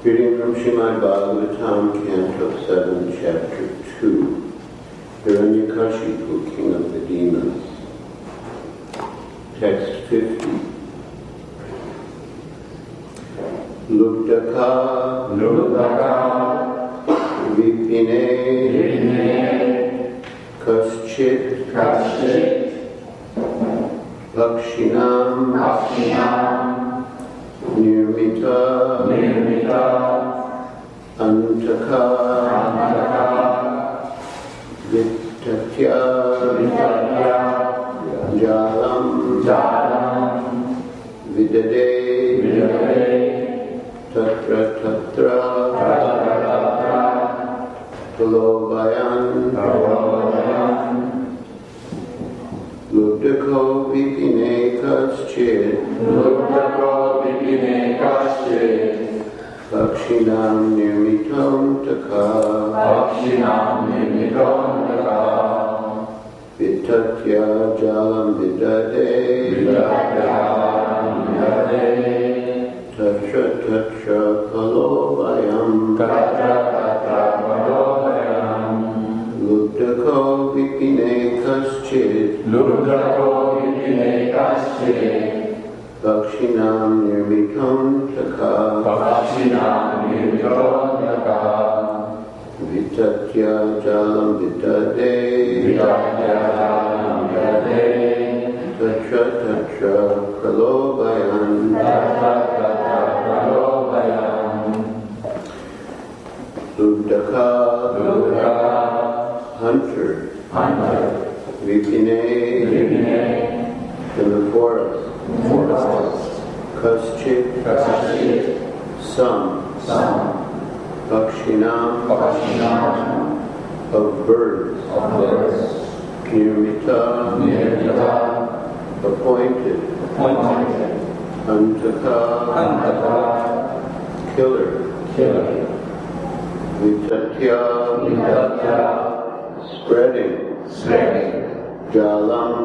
Reading from Srimad Bhagavatam, Canto 7, Chapter 2, Hiranyakashipu, King of the Demons. Text 50. Lubdaka, Vipine, Kaschit, Lakshinam, Nirmita, Antaka Vitatya Jalam Vidade Tatra Tatra Pralobayan Luddhako Vipine Kaschid Vakshinam Nirmitam Taka Vitatya Jalam Vidade Tatra Tatra Pralobayam Luddhako Vipine Kaschid Vakshinam Nirmitam Taka Vitatya Jalam Vidade Tatra Tatra Pralobayan Luddhaka Hunter Vipine in the forest Kaschid some Vakshinam of birds Nirmita appointed Antaka killer Vitatya spreading Jalam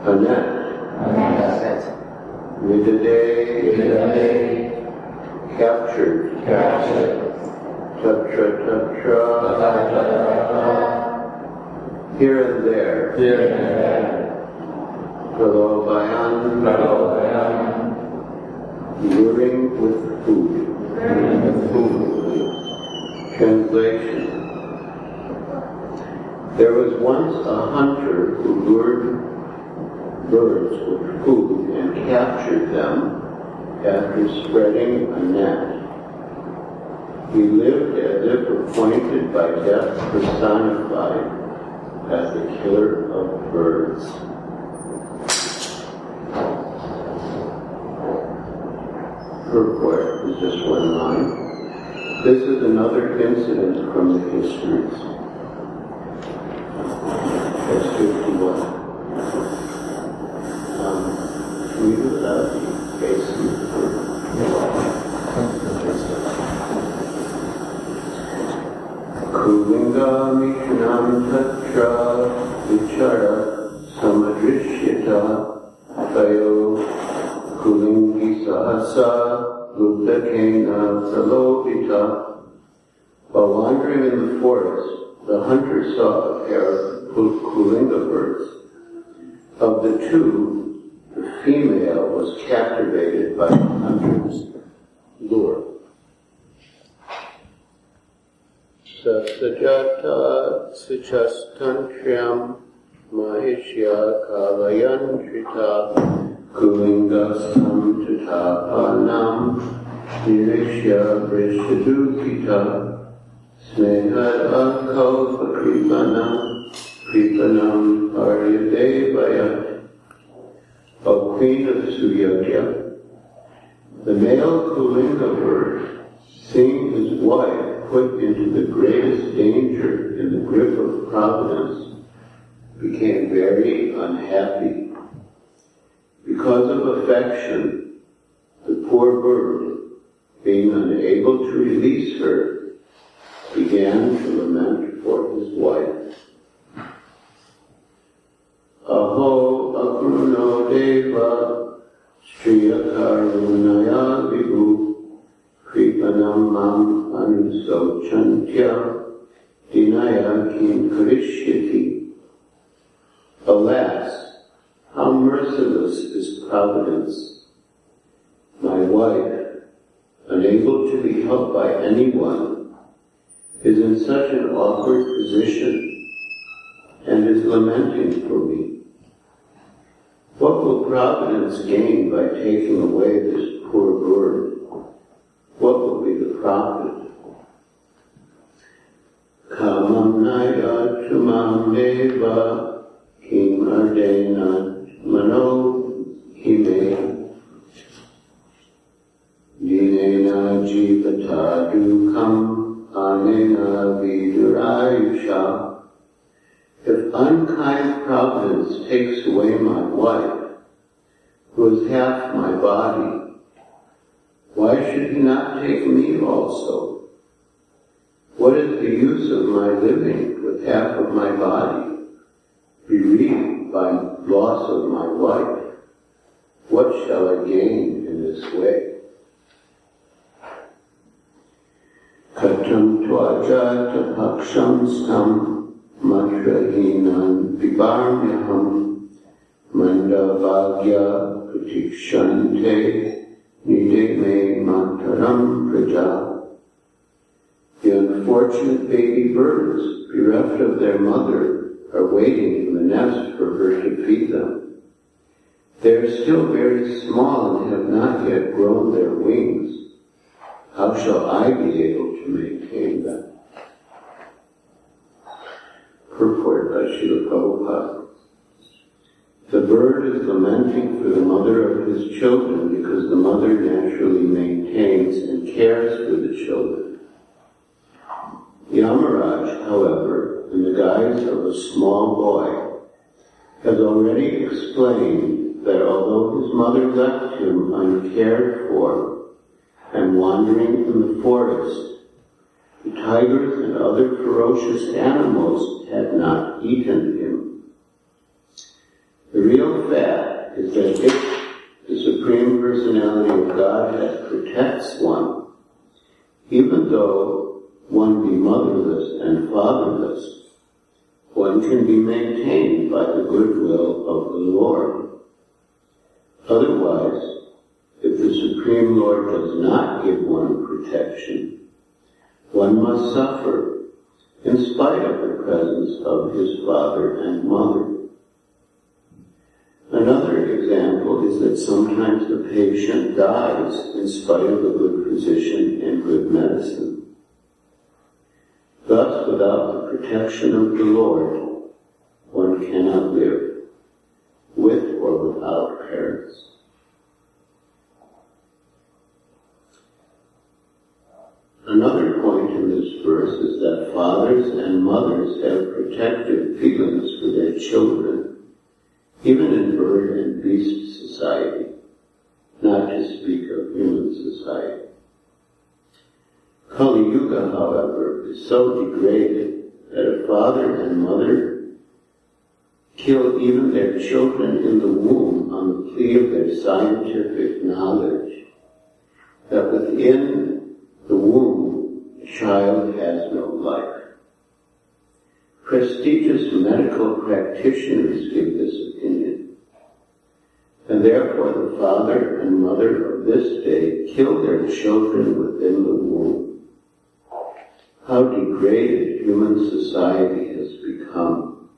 a net Vidade captured Tatra Tatra here and there Pralobayan luring with food Translation. There was once a hunter who lured birds with food and captured them after spreading a net. He lived as if appointed by death personified as the killer of birds. Purport is just one line. This is another incident from the histories. That's 51. Can we do without the basement? Kuliìga Mishnam Tatra Vichara Samadrishyata Tayo Kulingi Sahasa Luddhakena Pralobita. While wandering in the forest, the hunter saw a pair of kuliìga birds. Of the two, the female was captivated by the hunter's lure. Sasajata Sichastantriam Mahishya Kalayantrita Kuliìga Samtatapanam Nirishya Vrishadukita Snehad Akalpa Kripanam Aryadevaya. O Queen of Suyajïa, the male kuliìga bird, seeing his wife put into the greatest danger in the grip of Providence, became very unhappy. Because of affection, the poor bird, being unable to release her, began to lament for his wife. Aho akruno deva striyakarunaya vibhu kripanam mam anusochantya dinaya kim karishyati. Alas, how merciless is Providence! My wife, unable to be helped by anyone, is in such an awkward position and is lamenting for me. What will Providence gain by taking away this poor bird? What will be the profit? Samanaya Tumam Deva Kim Ardena Mano Hime Dinena Jivata Dukam Anena Vidurayusha. If unkind Providence takes away my wife, who is half my body, why should he not take me also? What is the use of my living with half of my body, bereaved by loss of my wife? What shall I gain in this way? Katam tvajata paksham stam matrahinan vibarmyaham mandavagya pratikshante nideme mataram praja. The unfortunate baby birds, bereft of their mother, are waiting in the nest for her to feed them. They are still very small and have not yet grown their wings. How shall I be able to maintain them? Purport by Srila Prabhupada. The bird is lamenting for the mother of his children because the mother naturally maintains and cares for the children. Yamaraj, however, in the guise of a small boy, has already explained that although his mother left him uncared for and wandering in the forest, the tigers and other ferocious animals had not eaten him. The real fact is that if the Supreme Personality of Godhead protects one, even though one be motherless and fatherless, one can be maintained by the goodwill of the Lord. Otherwise, if the Supreme Lord does not give one protection, one must suffer in spite of the presence of his father and mother. Another example is that sometimes the patient dies in spite of a good physician and good medicine. Thus, without the protection of the Lord, one cannot live, with or without parents. Another point in this verse is that fathers and mothers have protective feelings for their children, even in bird and beast society, not to speak of human society. Kuliìga, however, is so degraded that a father and mother kill even their children in the womb on the plea of their scientific knowledge that within the womb the child has no life. Prestigious medical practitioners give this opinion, and therefore the father and mother of this day kill their children within the womb. How degraded human society has become.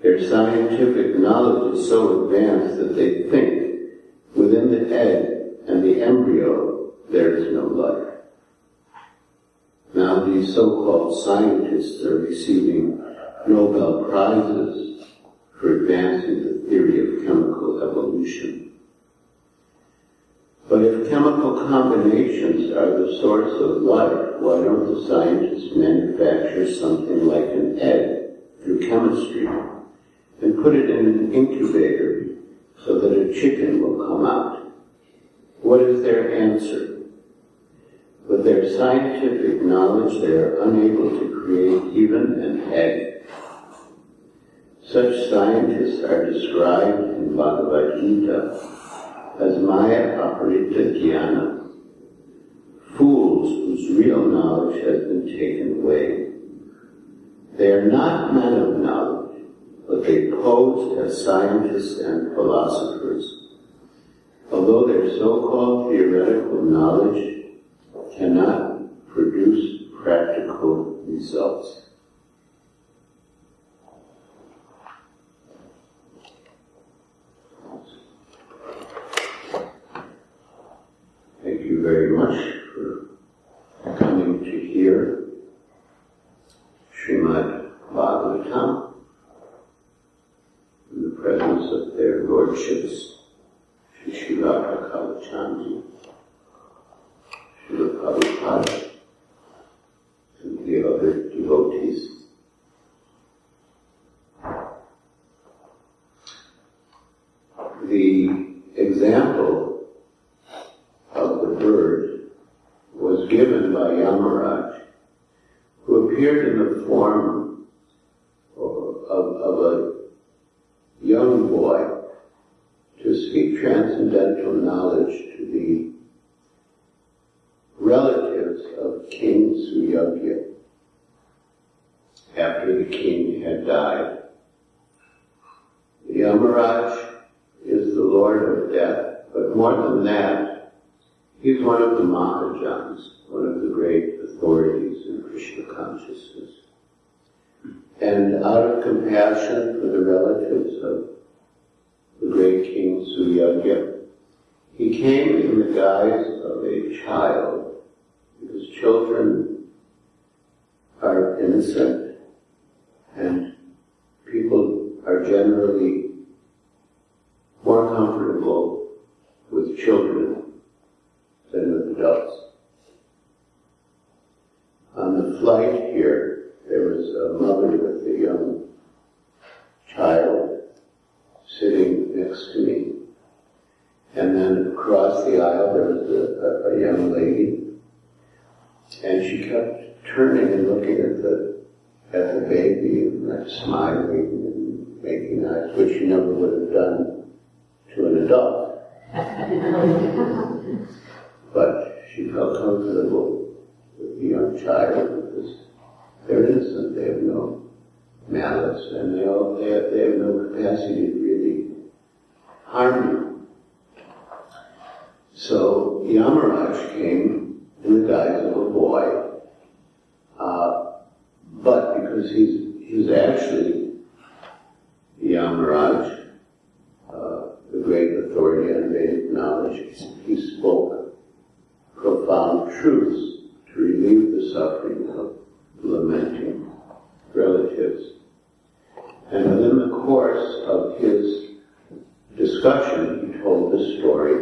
Their scientific knowledge is so advanced that they think within the egg and the embryo there is no life. Now these so-called scientists are receiving Nobel Prizes for advancing the theory of chemical evolution. But if chemical combinations are the source of life, why don't the scientists manufacture something like an egg through chemistry and put it in an incubator so that a chicken will come out? What is their answer? With their scientific knowledge, they are unable to create even an egg. Such scientists are described in Bhagavad Gita as Maya Aparita Jnana, fools whose real knowledge has been taken away. They are not men of knowledge, but they pose as scientists and philosophers, although their so-called theoretical knowledge cannot produce practical results. Thank you very much for coming to hear Srimad appeared in the form of a young boy to speak transcendental knowledge to the relatives of King Suyajïa after the king had died. Yamaraj is the Lord of Death, but more than that, he's one of the Mahajans, one of the great authorities in Krishna consciousness. And out of compassion for the relatives of the great King Suyajïa, he came in the guise of a child, because children are innocent and people are generally more comfortable with children than with adults. On the flight here, there was a mother with a young child sitting next to me. And then across the aisle there was a young lady, and she kept turning and looking at the baby and like smiling and making eyes, which she never would have done to an adult. But she felt comfortable with the young child because they're innocent, they have no malice, and they have no capacity to really harm you. So Yamaraj came in the guise of a boy, but because he's actually Yamaraj, the great authority on Vedic knowledge, he spoke profound truths to relieve the suffering of lamenting relatives. And within the course of his discussion, he told the story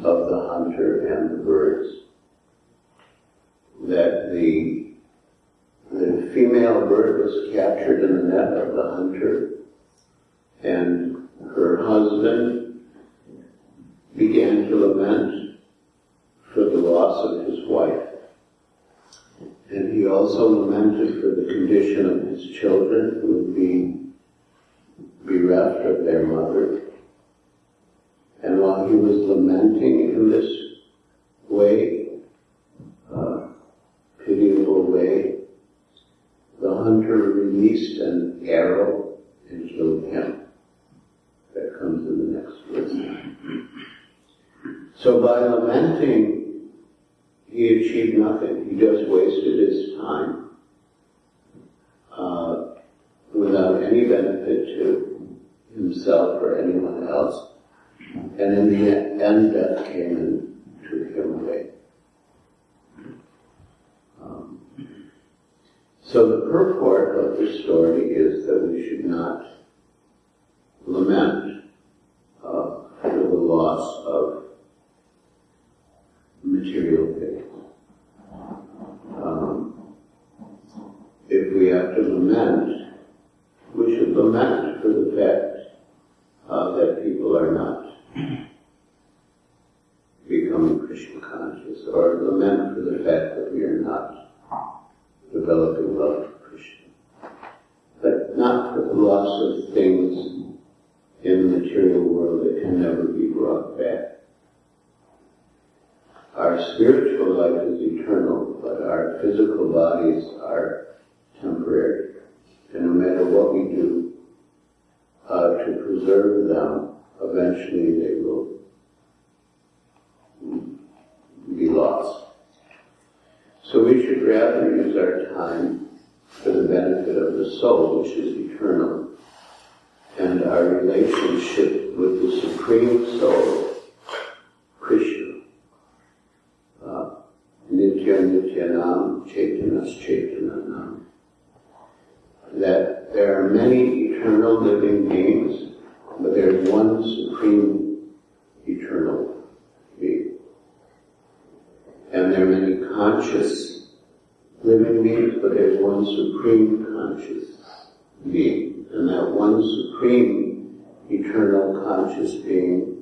of the hunter and the birds. That the female bird was captured in the net of the hunter, and her husband began to lament for the loss of his wife. And he also lamented for the condition of his children who would be bereft of their mother. And while he was lamenting in this way, pitiable way, the hunter released an arrow and killed him. That comes in the next verse. So by lamenting, he achieved nothing. He just wasted his time without any benefit to himself or anyone else. And in the end, death came and took him away. So the purport of the story is that we should not lament for the loss of material things. If we have to lament, we should lament for the fact that people are not becoming Krishna conscious, or lament for the fact that we are not developing love for Krishna. But not for the loss of things in the material world that can never be brought back. Our spiritual life is eternal, but our physical bodies are temporary. And no matter what we do to preserve them, eventually they will be lost. So we should rather use our time for the benefit of the soul, which is eternal, and our relationship with the Supreme Soul, Krishna. Nitya Nityanam, Chaitanas Chaitananam. That there are many eternal living beings, but there's one supreme eternal being. And there are many conscious living beings, but there's one supreme conscious being. And that one supreme eternal conscious being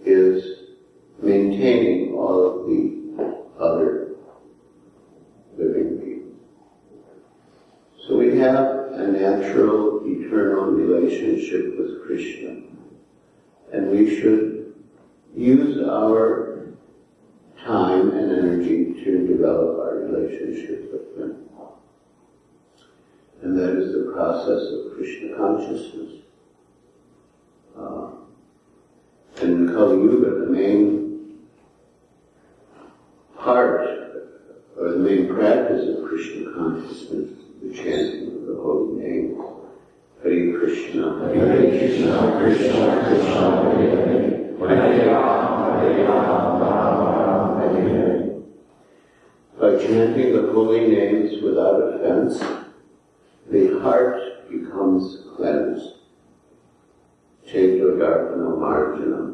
is maintaining all of the other living beings. have a natural, eternal relationship with Krishna, and we should use our time and energy to develop our relationship with Him. And that is the process of Krishna consciousness. In Kali-yuga, the main part, or the main practice of Krishna consciousness, the chanting of the holy name, Hare Krishna, Hare Krishna, Krishna Krishna, Hare Hare, Hare Rama, Hare Rama, Hare Hare. By chanting the holy names without offense, the heart becomes cleansed. Cheto Darpana Marjana.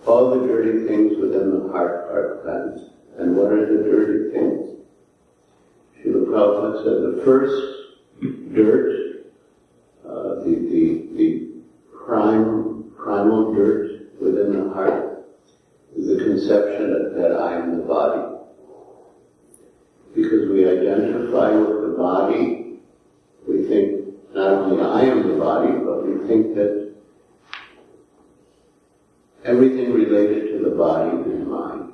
All the dirty things within the heart are cleansed. And what are the dirty things? Srila Prabhupada said the first dirt, the primal dirt within the heart, is the conception that I am the body. Because we identify with the body, we think not only I am the body, but we think that everything related to the body is mine.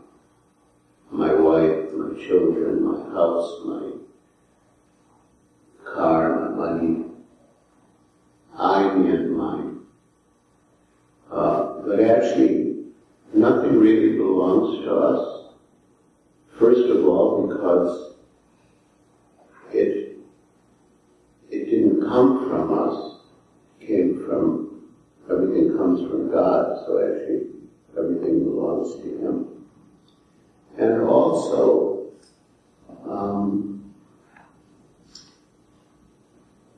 My wife, my children, my house, my car, my money. I, me, and mine. But actually, nothing really belongs to us. First of all, because it didn't come from us. Everything comes from God, so actually everything belongs to Him. And also,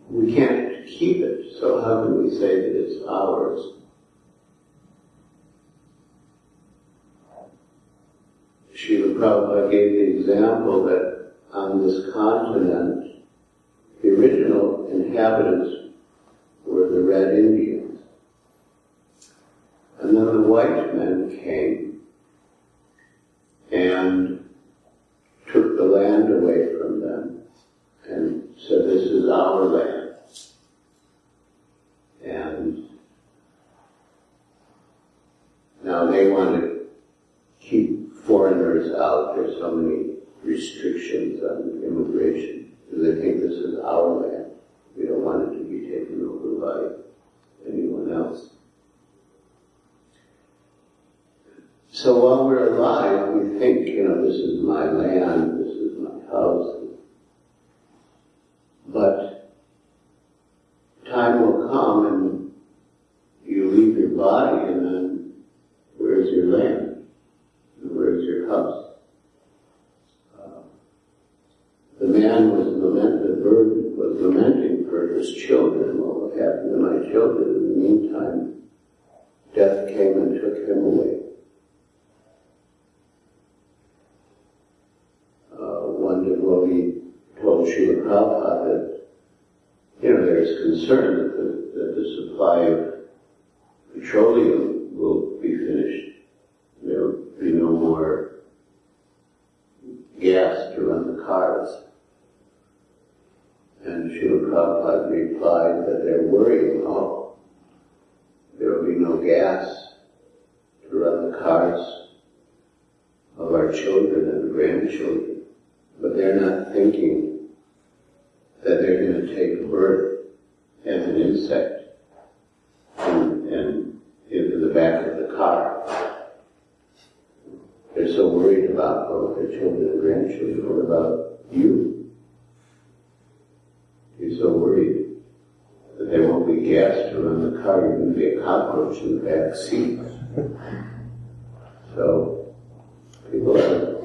we can't keep it, so how can we say that it's ours? Srila Prabhupada gave the example that on this continent, the original inhabitants were the Red Indians. And then the white men came and took the land away from them and said, this is our land. And now they want to keep foreigners out. There's so many restrictions on immigration because they think this is our land. We don't want it to be taken over by anyone else. So while we're alive, we think, this is my land, this is my house. But time will come and you leave your body, and then where's your land? And where's your house? The man was lamenting for his children. What will happen to my children? In the meantime, death came and took him away. One devotee told Srila Prabhupada that, there's concern that the supply of petroleum will be finished. There will be no more gas to run the cars. And Srila Prabhupada replied that they're worrying, there will be no gas to run the cars of our children and grandchildren. But they're not thinking that they're going to take birth as an insect and into the back of the car. They're so worried about, their children and grandchildren. What about you? You're so worried that there won't be gas to run the car. You're going to be a cockroach in the back seat. So, people are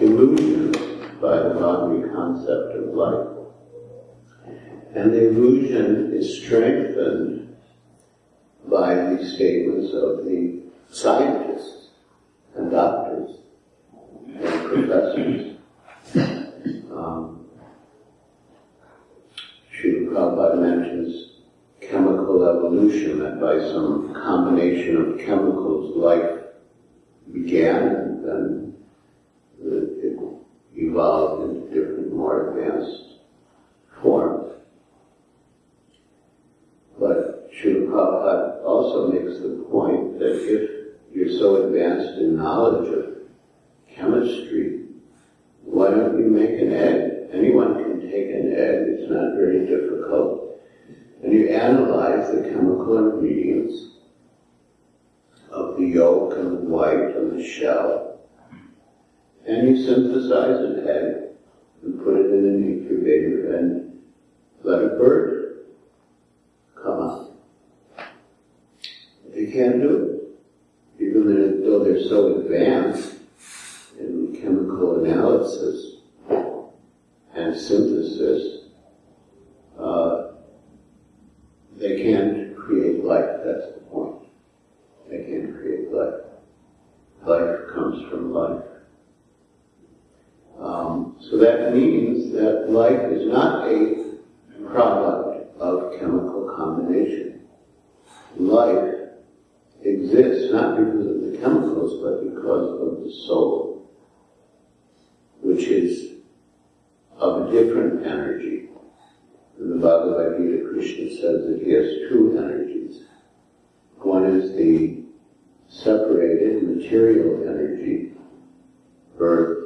illusioned by the bodily concept of life. And the illusion is strengthened by the statements of the scientists and doctors and professors. Srila Prabhupada mentions chemical evolution, that by some combination of chemicals life began and then it evolved into different, more advanced organized form. But Srila Prabhupada also makes the point that if you're so advanced in knowledge of chemistry, why don't you make an egg? Anyone can take an egg, it's not very difficult. And you analyze the chemical ingredients of the yolk and the white and the shell, and you synthesize an egg and put it in an incubator and let a bird come out. They can't do it. Even though they're so advanced in chemical analysis and synthesis, they can't create life. That's the point. They can't create life. Life comes from life. So that means that life is not a product of chemical combination. Life exists not because of the chemicals, but because of the soul, which is of a different energy. In the Bhagavad Gita, Krishna says that he has two energies. One is the separated material energy, earth,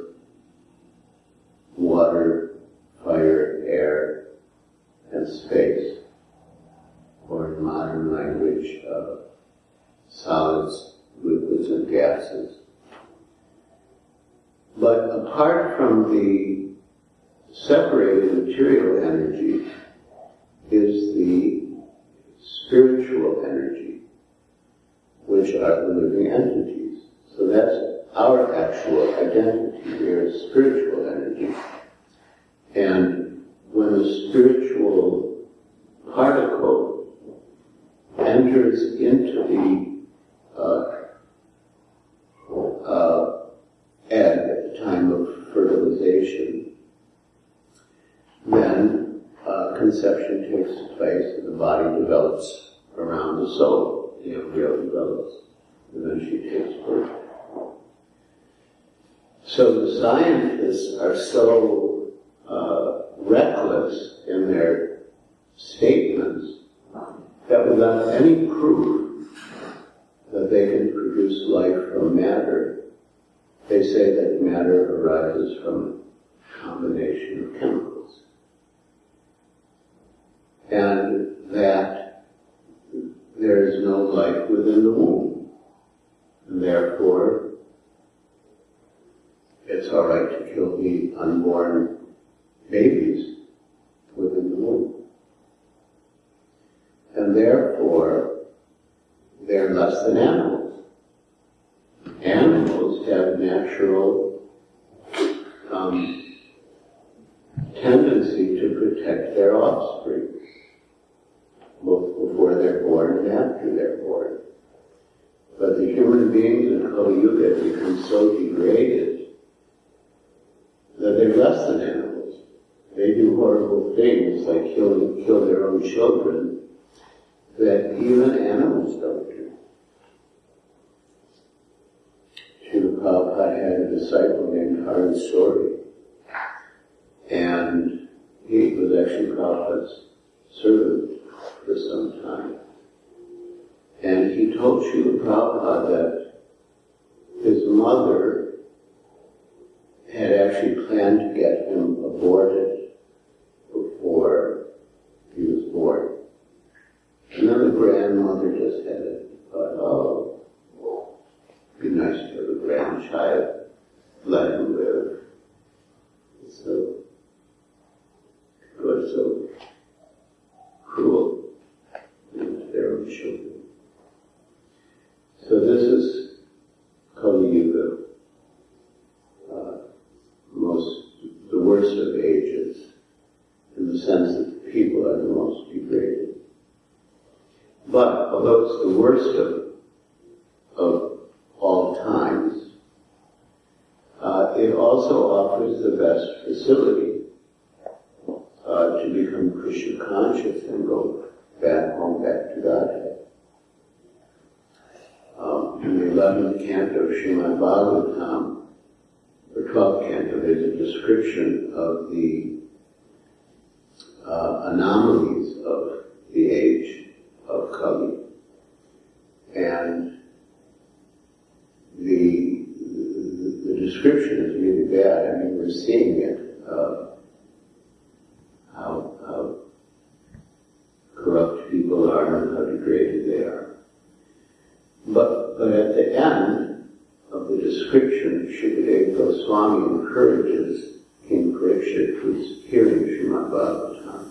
water, fire, air, and space, or in modern language, solids, liquids, and gases. But apart from the separated material energy is the spiritual energy, which are the living entities. So that's our actual identity. We are a spiritual energy. And when a spiritual particle enters into the egg at the time of fertilization, then conception takes place and the body develops around the soul. The embryo develops, and then she takes birth. So the scientists are so reckless in their statements that without any proof that they can produce life from matter, they say that matter arises from a combination of chemicals. And that there is no life within the womb. And therefore, it's all right to kill the unborn babies within the womb. And therefore, they're less than animals. Animals have natural tendency to protect their offspring, both before they're born and after they're born. But the human beings in kuliìga become so degraded that they're less than animals. They do horrible things like kill their own children that even animals don't do. Srila Prabhupada had a disciple named Haran Sori, and he was actually Prabhupada's servant for some time. And he told Srila Prabhupada that his mother had actually planned to get him aborted before he was born. And then the grandmother just had it, thought, oh, it'd be nice to have a grandchild, let him live. So good, so cruel to their own children. So this is kuliìga, the worst of ages, in the sense that people are the most degraded. But although it's the worst of all times, it also offers the best facility to become Krishna conscious and go back home, back to Godhead. In the 11th canto of Srimad Bhagavatam, or 12th canto, there's a description of the anomalies of the age of Kali. And the description is really bad. I mean, we're seeing it, how corrupt people are and how degraded they are. But at the end of the description, Sukadeva Goswami encourages King Parikshit, who's hearing Srimad Bhagavatam,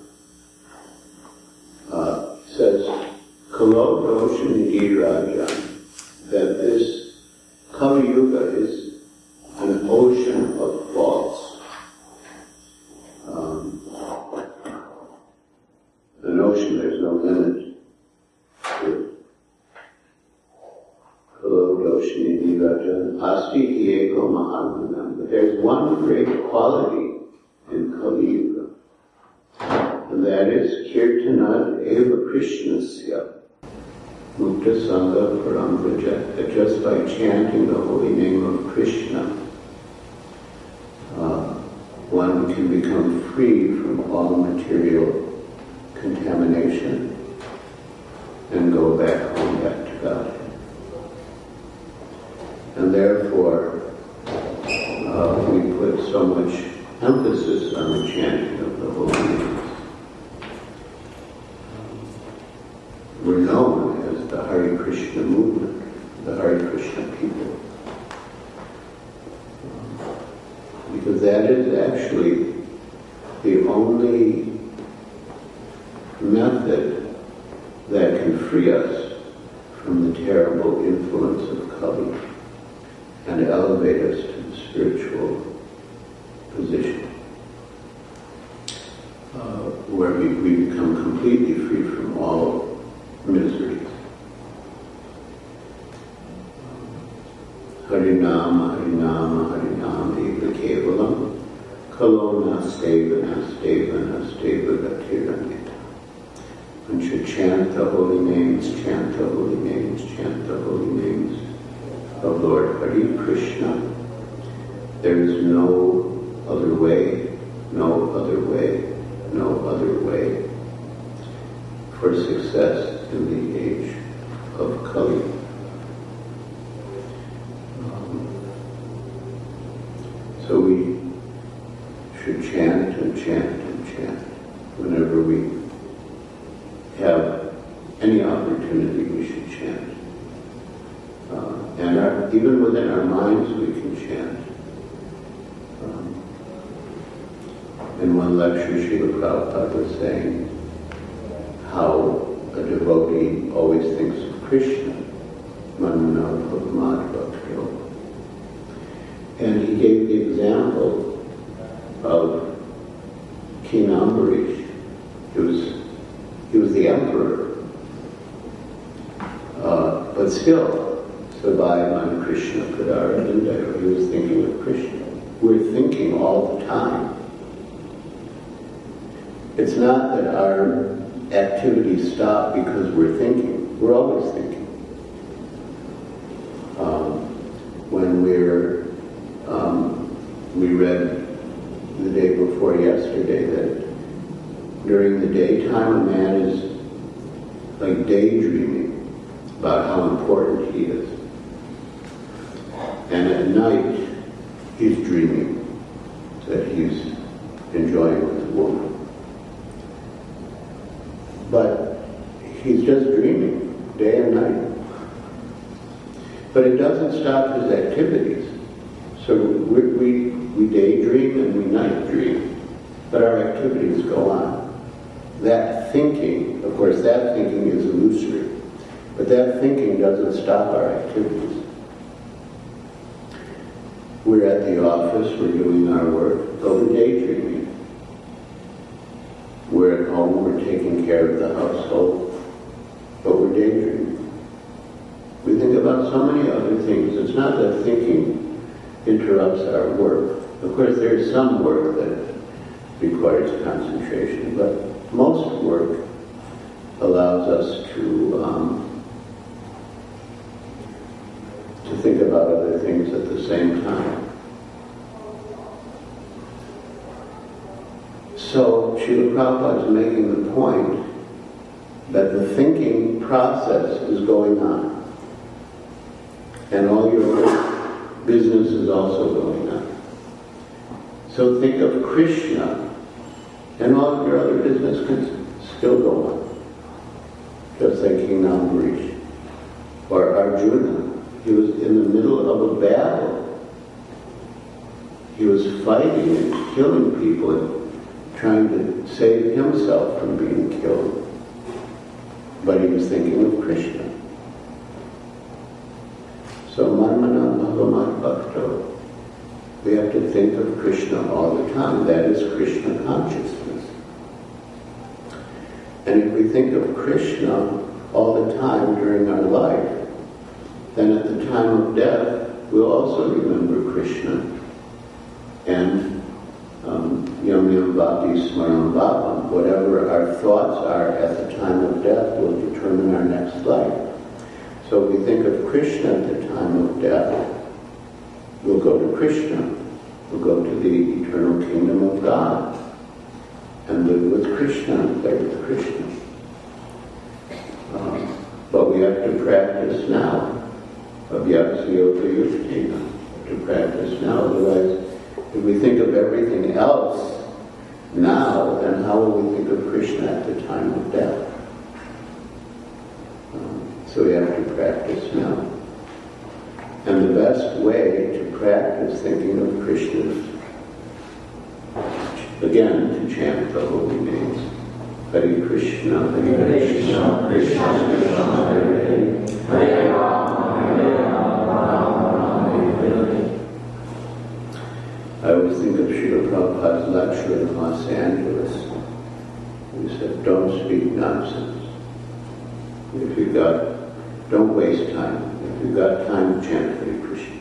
says, Kalo Dosha Giriraja, that this Kali-yuga is an ocean of faults. An ocean, there's no limit to it. Kalo Dosha Giriraja, Asti Ego Mahagunam. But there's one great quality in Kali-yuga, and that is Kirtanad Eva Krishnasya. Mukta Sangha Parambraja, that just by chanting the holy name of Krishna, one can become free from all material contamination and go back home, back to God. And therefore, we put so much emphasis on the chanting of the holy names. We're known as the Hare Krishna movement, the Hare Krishna people. Because that is actually the only method that can free us from the terrible influence of Kali and elevate us to the spiritual position, where we become completely free from all miseries. Harinama, Harinama, Harinama, Eva Kevalam, Kalona, Steva, Nasteva, Nasteva, Gatirandita. One should chant the holy names, chant the holy names, chant the holy names of Lord Hare Krishna. There is no other way, no other way, no other way for success in the age of Kali. So we should chant and chant and chant whenever we have any opportunity. We should chant, and even within our minds we can chant. In one lecture, Srila Prabhupada was saying how a devotee always thinks of Krishna, Manana Bhagamadbhakti. And he gave the example of King Ambarish. He was the emperor, but still, Savayam Krishna Padaradinda, he was thinking of Krishna. We're thinking all the time. It's not that our activities stop because we're thinking. We're always thinking. When we read the day before yesterday that during the daytime a man is like daydreaming about how important he is. And at night he's dreaming that he's enjoying with a woman. But he's just dreaming day and night. But it doesn't stop his activities. So we daydream and we night dream, but our activities go on. That thinking, of course, that thinking is illusory, but that thinking doesn't stop our activities. We're at the office, we're doing our work, but we're daydreaming. We're at home, we're taking care of the household, but we're daydreaming. We think about so many other things. It's not that thinking interrupts our work. Of course, there's some work that requires concentration, but most work allows us to think about other things at the same time. So Srila Prabhupada is making the point that the thinking process is going on. And all your business is also going on. So think of Krishna, and all of your other business can still go on. Just like King Ambarish. Or Arjuna. He was in the middle of a battle. He was fighting and killing people and trying to save himself from being killed. But he was thinking of Krishna. So Manmana Bhagavat Bhakto. We have to think of Krishna all the time. That is Krishna consciousness. And if we think of Krishna all the time during our life, then at the time of death, we'll also remember Krishna. And Yam Yam Bhakti Smaram Bhavam, whatever our thoughts are at the time of death will determine our next life. So if we think of Krishna at the time of death, we'll go to Krishna. We'll go to the eternal kingdom of God and live with Krishna and play with Krishna. But we have to practice now. To practice now. Otherwise, if we think of everything else now, then how will we think of Krishna at the time of death? So we have to practice now. And the best way to practice thinking of Krishna is, again, to chant the holy names. Hare Krishna, Hare Krishna, Krishna Krishna, Hare Hare, Hare Rama, Hare Rama, Hare Hare. I always think of Srila Prabhupada's lecture in Los Angeles. He said, don't speak nonsense. Don't waste time. If you've got time, chant Hare Krishna.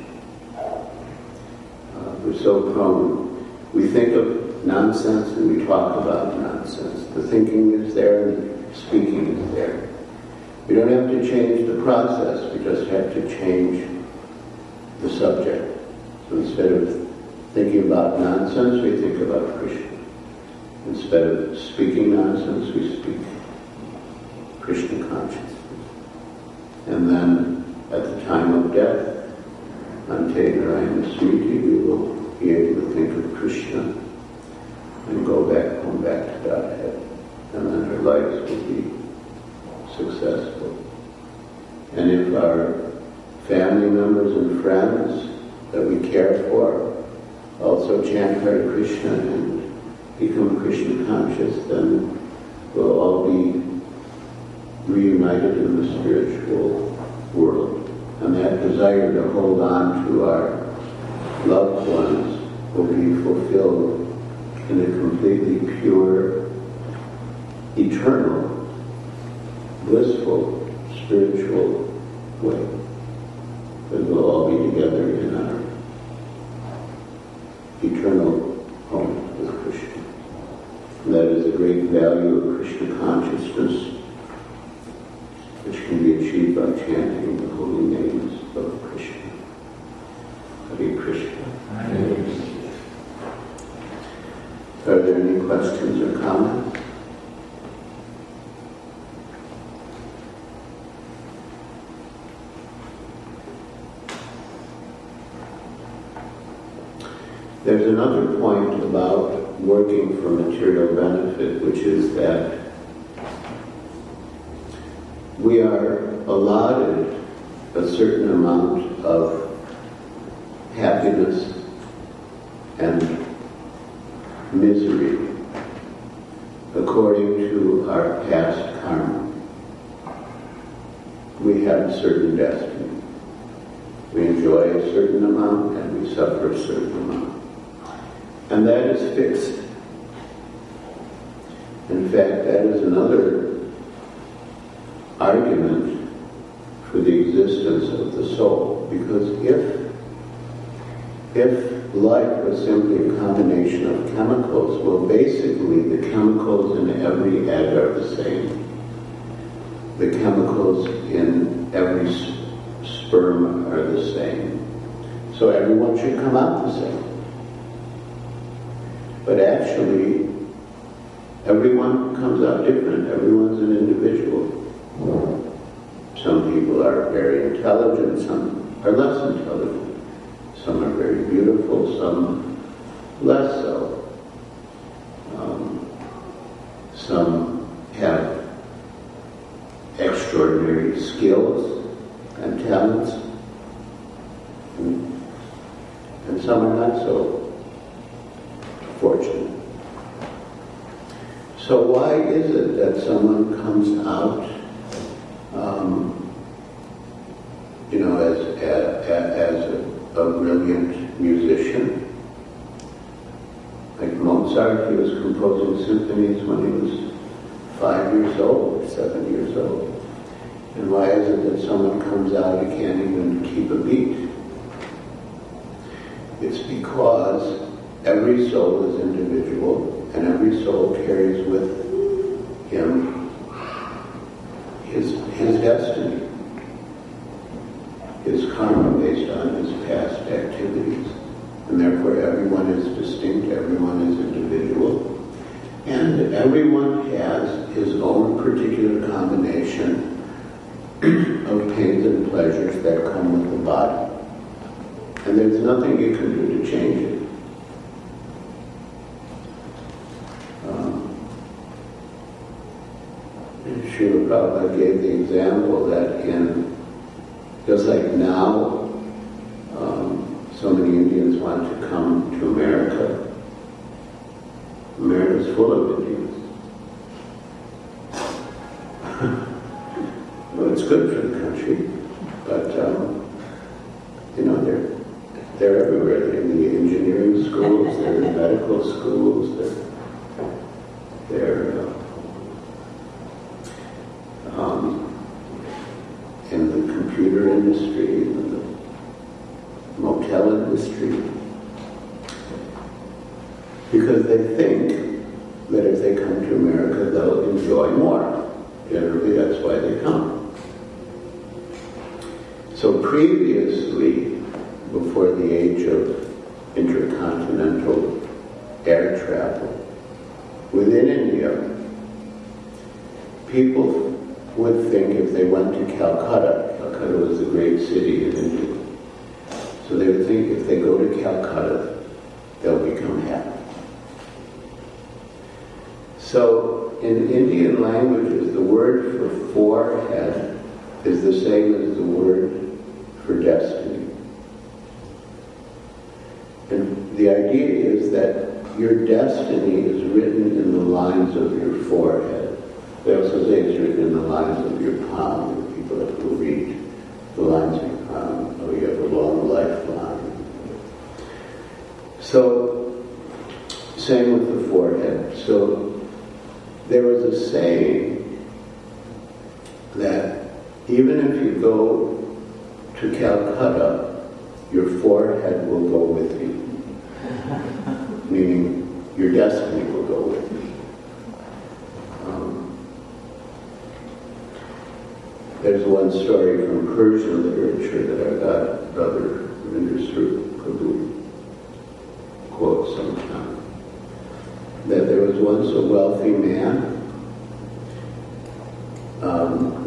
We're so prone. We think of nonsense and we talk about nonsense. The thinking is there and the speaking is there. We don't have to change the process, we just have to change the subject. So instead of thinking about nonsense, we think about Krishna. Instead of speaking nonsense, we speak Krishna consciousness. And then, at the time of death, Ante Narayana Smriti, we will be able to think of Krishna and go back to Godhead. And then our lives will be successful. And if our family members and friends that we care for also chant Hare Krishna and become Krishna conscious, then we'll all be reunited in the spiritual world. And that desire to hold on to our loved ones will be fulfilled in a completely pure, eternal, blissful, spiritual way. Because we'll all be together in our eternal home with Krishna. And that is the great value of Krishna consciousness, which can be achieved by chanting the holy names of Krishna. Hare Krishna. Hare Krishna. Are there any questions or comments? There's another point about working for material benefit, which is that we are allotted a certain amount of happiness and misery according to our past karma. We have a certain destiny. We enjoy a certain amount and we suffer a certain amount. And that is fixed. In fact, that is another argument for the existence of the soul, because if life was simply a combination of chemicals, well, basically the chemicals in every egg are the same. The chemicals in every sperm are the same. So everyone should come out the same. But actually, everyone comes out different. Everyone's an individual. Some people are very intelligent, some are less intelligent. Some are very beautiful, some less so. Some have extraordinary skills and talents, and some are not so fortunate. So why is it that someone comes out, as a brilliant musician? Like Mozart, he was composing symphonies when he was 5 years old, 7 years old. And why is it that someone comes out and can't even keep a beat? It's because every soul is individual, and every soul carries with him his destiny, his karma based on his past activities. And therefore everyone is distinct, everyone is individual, and everyone has his own particular combination of pains and pleasures that come with the body. And there's nothing you can do to change it. Srila Prabhupada gave the example that just like now, so many Indians want to come to America. America's full of Indians. Well, it's good for the country, but they're everywhere. They're in the engineering schools, they're in medical schools, they're in the computer industry, in the motel industry, because they think that if they come to America, they'll enjoy more. Generally, that's why they come. So previously, before the age of intercontinental air travel, within India, people would think if they went to Calcutta was the great city in India, so they would think if they go to Calcutta, they'll become happy. So in Indian languages, the word for forehead is the same as the word for destiny. And the idea is that your destiny is written in the lines of your forehead. They also say it's written in the lines of your palm. People who read the lines of your palm, oh, you have a long lifeline. So, same with the forehead. So, there was a saying that even if you go to Calcutta, your forehead will go with you. Meaning, your destiny will go with you. There's one story from Persian literature that our God brother Ravindra Prabhu quotes sometime. That there was once a wealthy man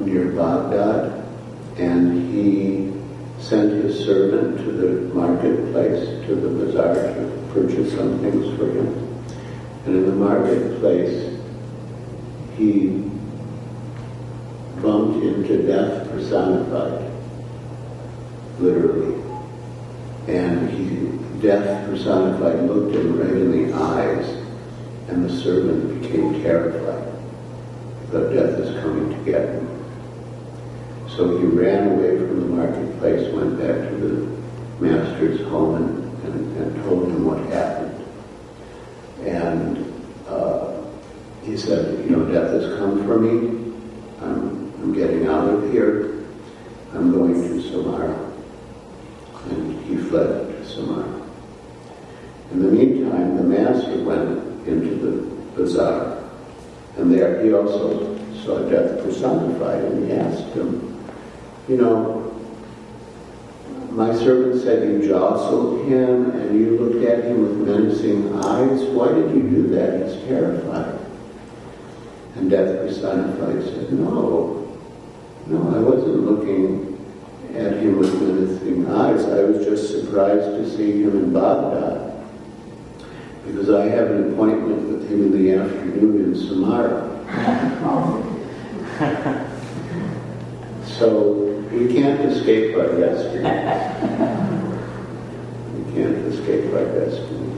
near Baghdad, and he sent his servant to the marketplace, to the bazaar, to purchase some things for him. And in the marketplace, he bumped into death personified, literally. And death personified looked him right in the eyes, and the servant became terrified. He thought death is coming to get him. So he ran away from the marketplace, went back to the master's home and told him what happened. And he said, death has come for me. I'm getting out of here. I'm going to Samara. And he fled to Samara. In the meantime, the master went into the bazaar, and there he also saw death personified, and he asked him, my servant said you jostled him and you looked at him with menacing eyes. Why did you do that? He's terrified. And Death Personified said, no, I wasn't looking at him with menacing eyes. I was just surprised to see him in Baghdad, because I have an appointment with him in the afternoon in Samara. So we can't escape our destiny. We can't escape our destiny.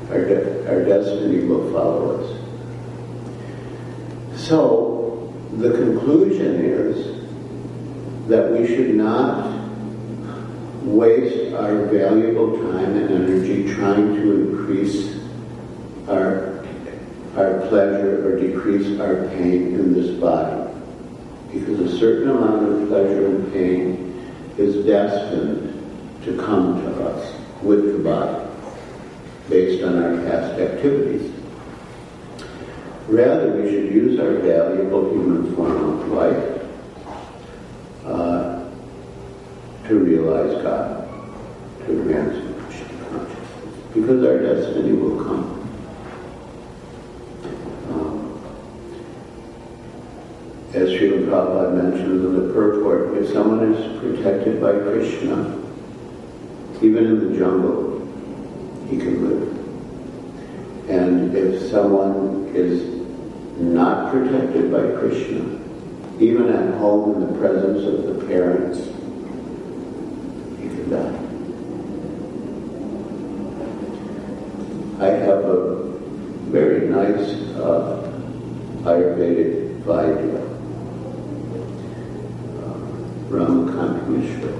Our destiny will follow us. So the conclusion is that we should not waste our valuable time and energy trying to increase our pleasure or decrease our pain in this body. Because a certain amount of pleasure and pain is destined to come to us with the body, based on our past activities. Rather, we should use our valuable human form of life to realize God, to advance Krishna consciousness, because our destiny will come. As Srila Prabhupada mentions in the purport, if someone is protected by Krishna, even in the jungle, he can live. And if someone is not protected by Krishna, even at home in the presence of the parents, he can die. I have a very nice Ayurvedic Vaidya, Ramakant Mishra.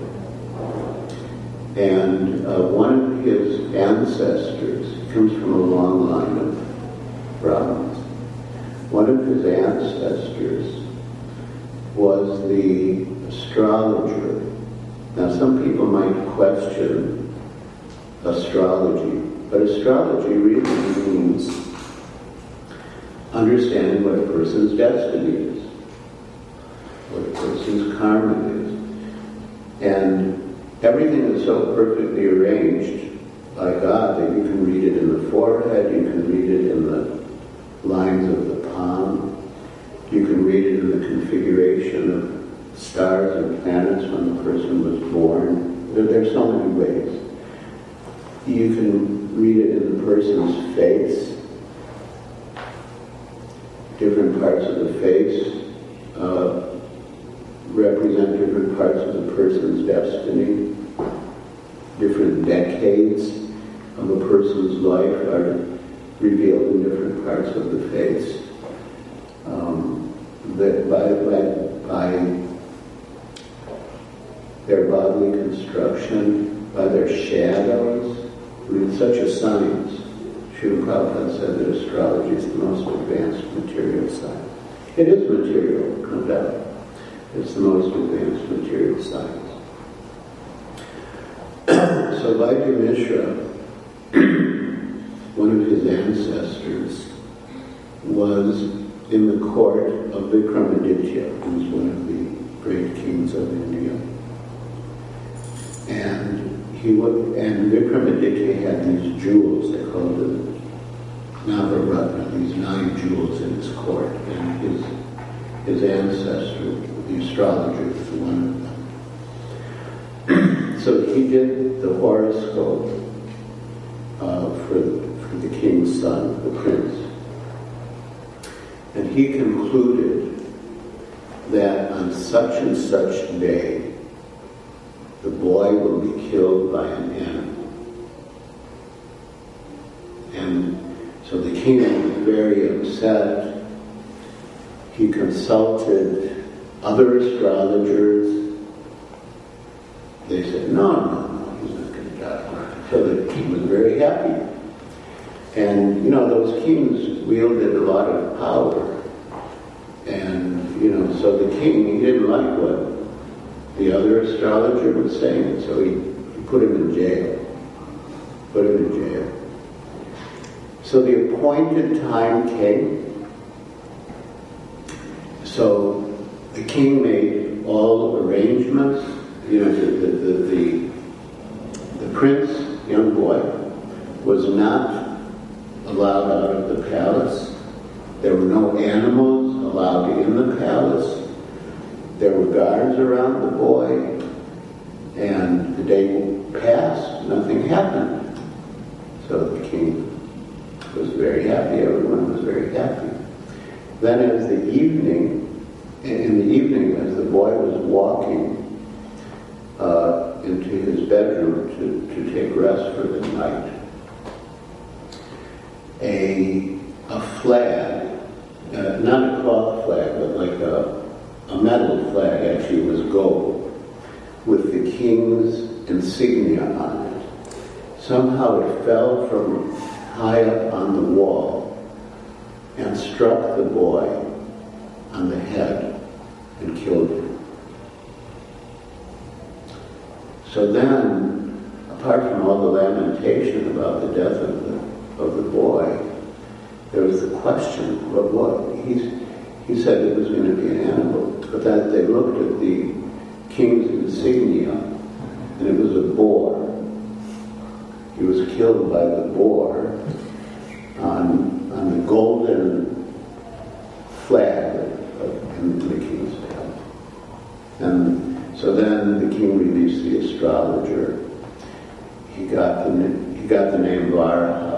And one of his ancestors comes from a long line of Brahmins. One of his ancestors was the astrologer. Now, some people might question astrology, but astrology really means understanding what a person's destiny is, what a person's karma is. And everything is so perfectly arranged by God that you can read it in the forehead, you can read it in the lines of the palm, you can read it in the configuration of stars and planets when the person was born. There are so many ways. You can read it in the person's face. Different parts of the face represent different parts of the person's destiny. Different decades of a person's life are revealed in different parts of the face. That by their bodily construction, by their shadows, it's such a science. Srila Prabhupada said that astrology is the most advanced material science. It is material, no doubt. It's the most advanced material science. So Vaidya Mishra, one of his ancestors, was in the court of Vikramaditya, who was one of the great kings of India. And Vikramaditya had these jewels, they called them Navaratna, these 9 jewels in his court, and his ancestor, the astrologer, was one of them. So he did the horoscope for the king's son, the prince. And he concluded that on such and such day, the boy will be killed by an animal. And so the king was very upset. He consulted other astrologers. They said, no, he's not going to die. So the king was very happy. And, those kings wielded a lot of power. And, so the king, he didn't like what the other astrologer was saying, so he put him in jail. So the appointed time came. So the king made all arrangements. The prince, young boy, was not allowed out of the palace. There were no animals allowed in the palace. There were guards around the boy, and the day passed, nothing happened. So the king was very happy, everyone was very happy. Then in the evening, as the boy was walking into his bedroom to take rest for the night, a flag, not a cloth flag, but like a metal flag, actually was gold, with the king's insignia on it. Somehow it fell from high up on the wall and struck the boy on the head and killed him. So then, apart from all the lamentation about the death of the boy, there was the question, what? He said it was going to be an animal, but then they looked at the king's insignia, and it was a boar. He was killed by the boar on the golden flag in the king's palace. And so then the king released the astrologer. He got the name Varaha.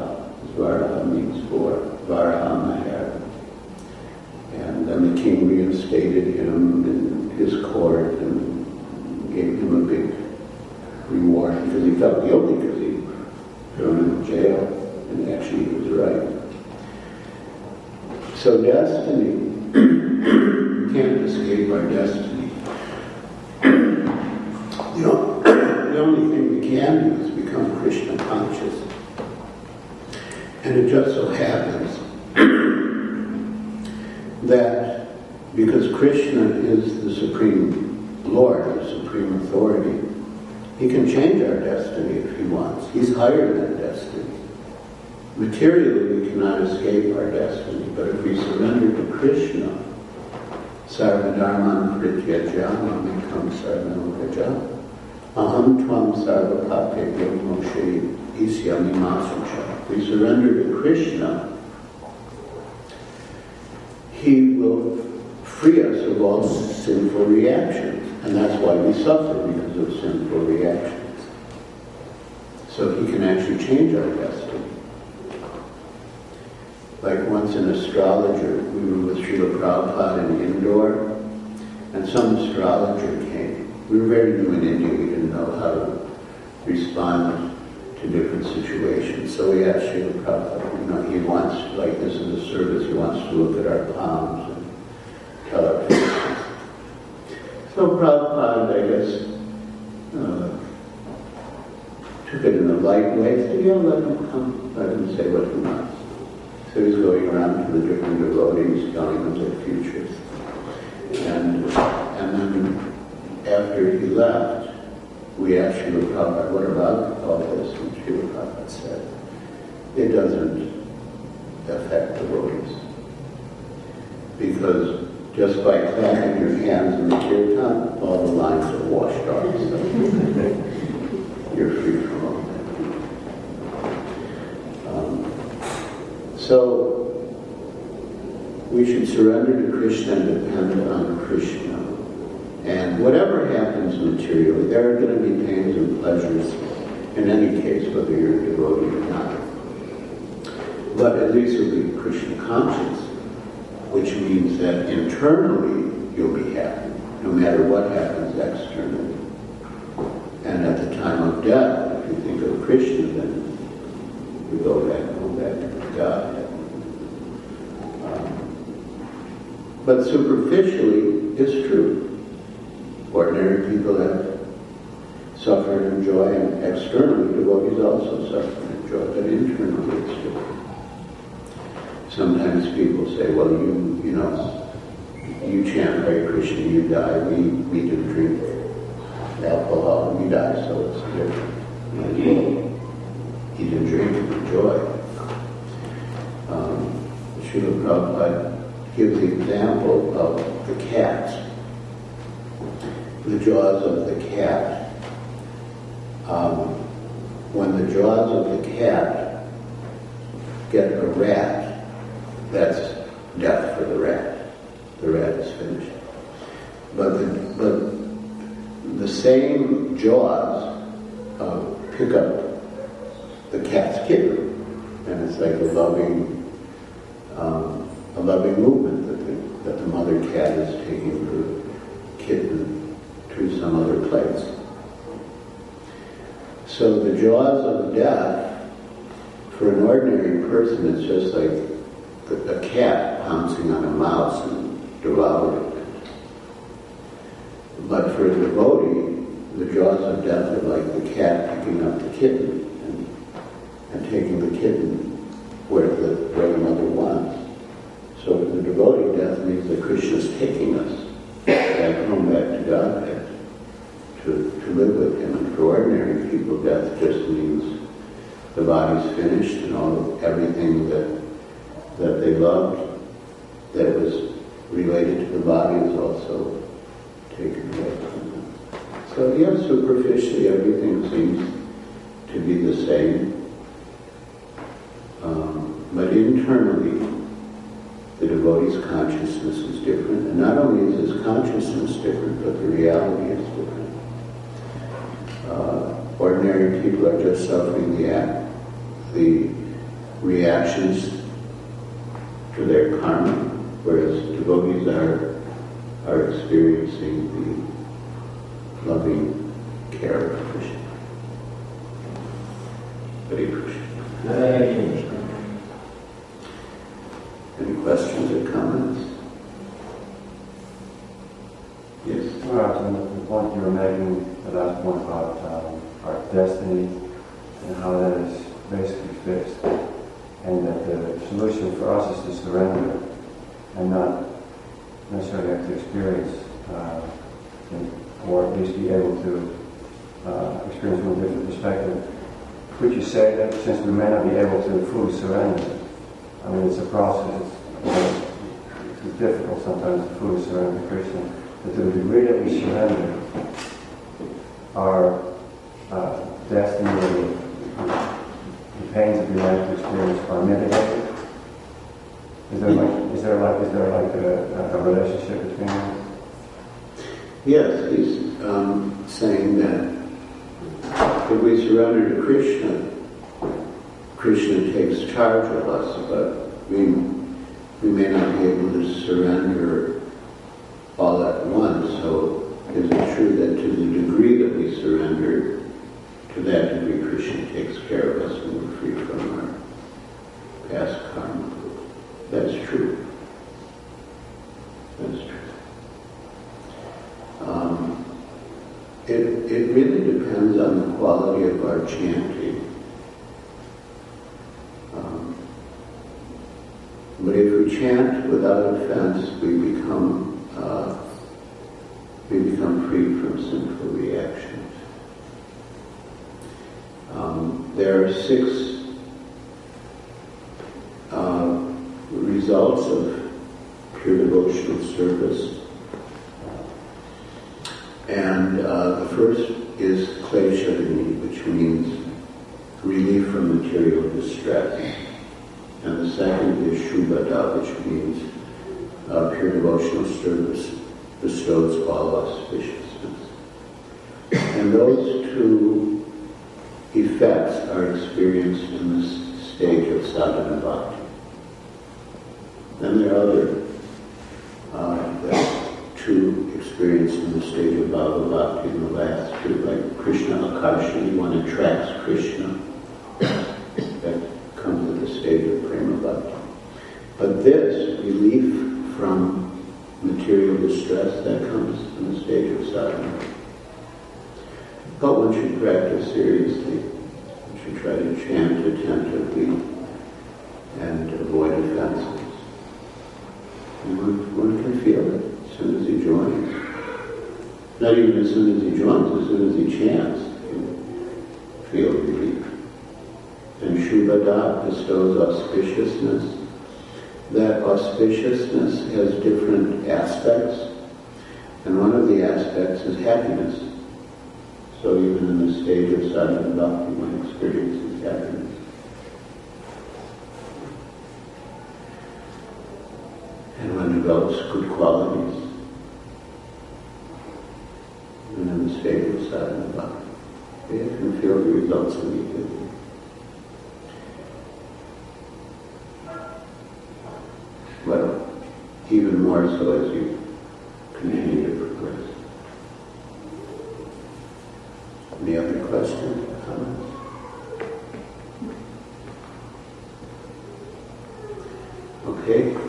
Varaha means boar. Varaha Maher. And then the king reinstated him in his court and gave him a big reward because he felt guilty because he thrown in jail, and actually he was right. So destiny, you can't escape our destiny. The only thing we can do is become Krishna conscious. And it just so happens that because Krishna is the Supreme Lord, the Supreme Authority, he can change our destiny if he wants. He's higher than destiny. Materially, we cannot escape our destiny, but if we surrender to Krishna, sarvadharman pratyajya mamekam sarvam vraja aham tvam sarvapapebhyo mokshaya isyami masucha. We surrender to Krishna, he will free us of all sinful reactions. And that's why we suffer, because of sinful reactions. So he can actually change our destiny. Like once an astrologer, we were with Srila Prabhupada in Indore, and some astrologer came. We were very new in India, we didn't know how to respond to different situations. So we asked Srila Prabhupada, he wants, like this is a service, he wants to look at our palms and tell our faces. So Prabhupada, I guess, took it in a light way. He said, yeah, let him come. Let him say what he wants. So he's going around to the different devotees, telling them their futures. And then after he left, we asked Srila Prabhupada, what about all this? And Srila Prabhupada said, it doesn't affect devotees. Because just by clapping your hands in the kirtan, all the lines are washed off. So you're free from all that. So we should surrender to Krishna and depend on Krishna. And whatever happens materially, there are going to be pains and pleasures in any case, whether you're a devotee or not. But at least you'll be Krishna conscious, which means that internally you'll be happy, no matter what happens externally. And at the time of death, if you think of Krishna, then you go back to God. But superficially, it's true. Ordinary people have suffered and joy, and externally devotees also suffer and joy, but internally it's different. Sometimes people say, well, you chant Hare Krishna, you die. We do drink alcohol and we die, so it's different. And eat and drink and enjoy. Srila Prabhupada gives the example of the cat. The jaws of the cat. When the jaws of the cat get a rat, that's death for the rat. the rat is finished. But the same jaws pick up the cat's kitten, and it's like a loving movement that the mother cat is taking her kitten to some other place. So the jaws of death, for an ordinary person, it's just like a cat pouncing on a mouse and devouring it. But for a devotee, the jaws of death are like the cat picking up the kitten and taking the kitten where the mother wants. So for the devotee, death means that Krishna is taking us back home, back to Godhead, to live with Him. And for ordinary people, death just means the body's finished and everything that they loved that was related to the body is also taken away from them. So yes, superficially everything seems to be the same. But internally, the devotee's consciousness is different. And not only is his consciousness different, but the reality is different. Ordinary people are just suffering the reactions to their karma, whereas devotees are experiencing the loving care of Krishna. Hare Krishna. Any questions or comments? Yes? Well, on the point you were making, the last point about our destiny and how that is basically fixed, and that the solution for us is to surrender and not necessarily have to experience, or at least be able to experience from a different perspective. Could you say that since we may not be able to fully surrender, I mean, it's a process, it's difficult sometimes to fully surrender to Krishna, but to the degree that we surrender, our destiny and the pains that we have to experience are mitigated? Is there like a relationship between them? Yes, he's saying that if we surrender to Krishna, Krishna takes charge of us, but we may not be able to surrender all at once. So is it true that to the degree that we surrender, to that degree Krishna takes care of us and we're free from our past karma? That's true. That's true. It really depends on the quality of our chanting. But if we chant without offense, we become free from sinful reactions. There are 6 results of pure devotional service. And the first is klesha, which means relief from material distress. And the second is shubhada, which means pure devotional service bestows all auspiciousness. And those 2 effects are experienced in this stage of sadhana bhakti. Then there are other 2 experienced in the stage of bhava bhakti, in the last 2, like Krishna Akarsha, one attracts Krishna. That comes at the stage of prema bhakti. But this, relief from material distress, that comes in the stage of sadhana. But one should practice seriously. One should try to chant attentively and avoid offenses. And one can feel it as soon as he joins. Not even as soon as he joins, as soon as he chants, you feel relief. And shubhada bestows auspiciousness. That auspiciousness has different aspects, and one of the aspects is happiness. So even in the stage of sadhana bhakti, one experiences happiness. And when one develops good qualities and in the stable side of the body, they can feel the results immediately. Well, even more so as you continue to progress. Any other questions or comments? Okay.